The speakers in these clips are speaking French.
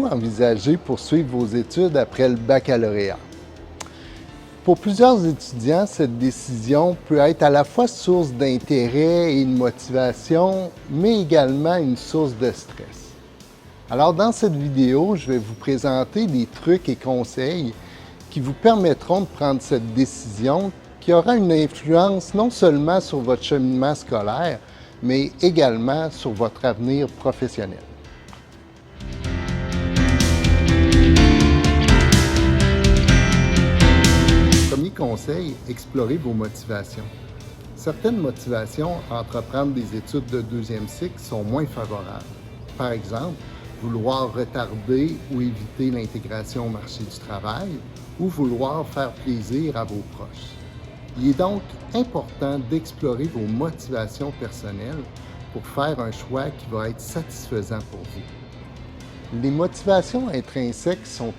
vous envisager poursuivre vos études après le baccalauréat? Pour plusieurs étudiants, cette décision peut être à la fois source d'intérêt et de motivation, mais également une source de stress. Alors dans cette vidéo, je vais vous présenter des trucs et conseils qui vous permettront de prendre cette décision qui aura une influence non seulement sur votre cheminement scolaire, mais également sur votre avenir professionnel. Premier conseil, explorez vos motivations. Certaines motivations à entreprendre des études de deuxième cycle sont moins favorables. Par exemple, vouloir retarder ou éviter l'intégration au marché du travail ou vouloir faire plaisir à vos proches. Il est donc important d'explorer vos motivations personnelles pour faire un choix qui va être satisfaisant pour vous. Les motivations intrinsèques sont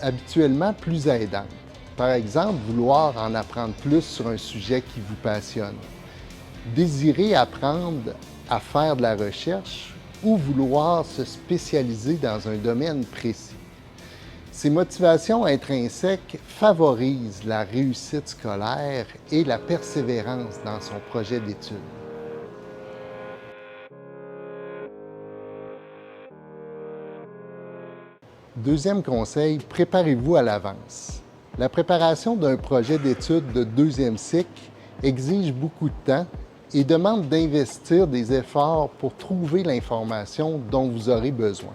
habituellement plus aidantes. Par exemple, vouloir en apprendre plus sur un sujet qui vous passionne, désirer apprendre à faire de la recherche ou vouloir se spécialiser dans un domaine précis. Ces motivations intrinsèques favorisent la réussite scolaire et la persévérance dans son projet d'études. Deuxième conseil, préparez-vous à l'avance. La préparation d'un projet d'études de deuxième cycle exige beaucoup de temps et demande d'investir des efforts pour trouver l'information dont vous aurez besoin.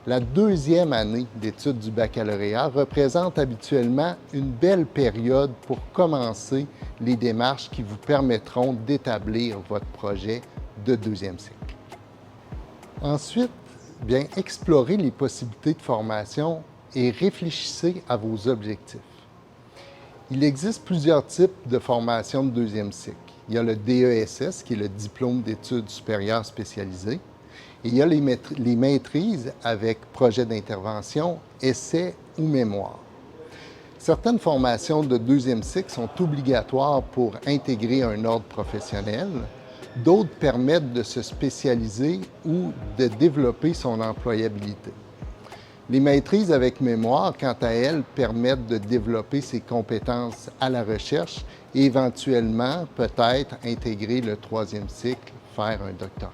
La deuxième année d'études du baccalauréat représente habituellement une belle période pour commencer les démarches qui vous permettront d'établir votre projet de deuxième cycle. Ensuite, bien, explorez les possibilités de formation et réfléchissez à vos objectifs. Il existe plusieurs types de formation de deuxième cycle. Il y a le DESS, qui est le diplôme d'études supérieures spécialisées, et il y a les maîtrises avec projet d'intervention, essai ou mémoire. Certaines formations de deuxième cycle sont obligatoires pour intégrer un ordre professionnel. D'autres permettent de se spécialiser ou de développer son employabilité. Les maîtrises avec mémoire, quant à elles, permettent de développer ses compétences à la recherche et éventuellement, peut-être, intégrer le troisième cycle, faire un doctorat.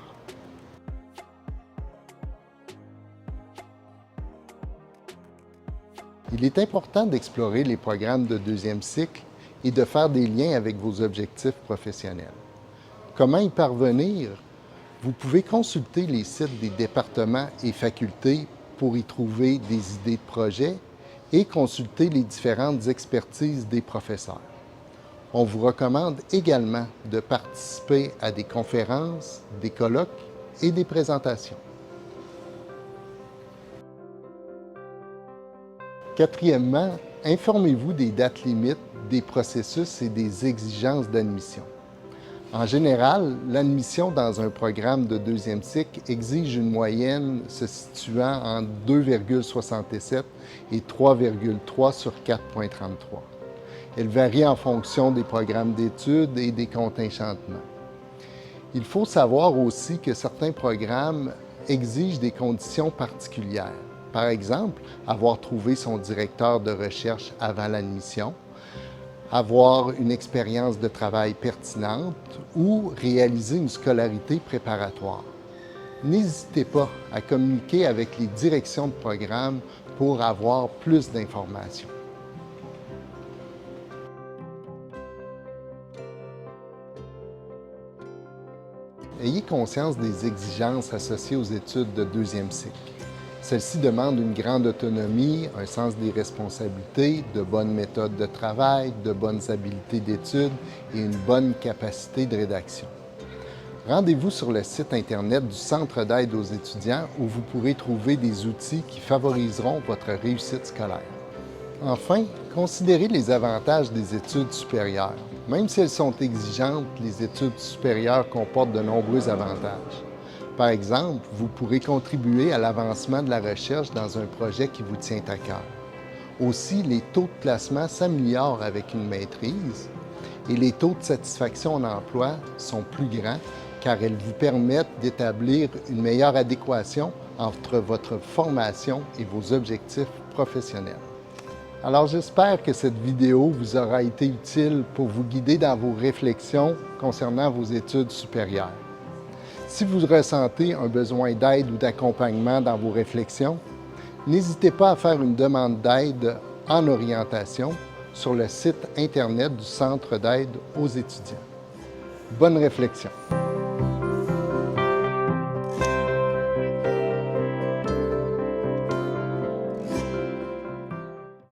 Il est important d'explorer les programmes de deuxième cycle et de faire des liens avec vos objectifs professionnels. Comment y parvenir? Vous pouvez consulter les sites des départements et facultés pour y trouver des idées de projet et consulter les différentes expertises des professeurs. On vous recommande également de participer à des conférences, des colloques et des présentations. Quatrièmement, informez-vous des dates limites, des processus et des exigences d'admission. En général, l'admission dans un programme de deuxième cycle exige une moyenne se situant entre 2,67 et 3,3 sur 4,33. Elle varie en fonction des programmes d'études et des contingentements. Il faut savoir aussi que certains programmes exigent des conditions particulières. Par exemple, avoir trouvé son directeur de recherche avant l'admission, avoir une expérience de travail pertinente ou réaliser une scolarité préparatoire. N'hésitez pas à communiquer avec les directions de programme pour avoir plus d'informations. Ayez conscience des exigences associées aux études de deuxième cycle. Celle-ci demande une grande autonomie, un sens des responsabilités, de bonnes méthodes de travail, de bonnes habiletés d'études et une bonne capacité de rédaction. Rendez-vous sur le site Internet du Centre d'aide aux étudiants où vous pourrez trouver des outils qui favoriseront votre réussite scolaire. Enfin, considérez les avantages des études supérieures. Même si elles sont exigeantes, les études supérieures comportent de nombreux avantages. Par exemple, vous pourrez contribuer à l'avancement de la recherche dans un projet qui vous tient à cœur. Aussi, les taux de placement s'améliorent avec une maîtrise et les taux de satisfaction en emploi sont plus grands car elles vous permettent d'établir une meilleure adéquation entre votre formation et vos objectifs professionnels. Alors j'espère que cette vidéo vous aura été utile pour vous guider dans vos réflexions concernant vos études supérieures. Si vous ressentez un besoin d'aide ou d'accompagnement dans vos réflexions, n'hésitez pas à faire une demande d'aide en orientation sur le site Internet du Centre d'aide aux étudiants. Bonne réflexion!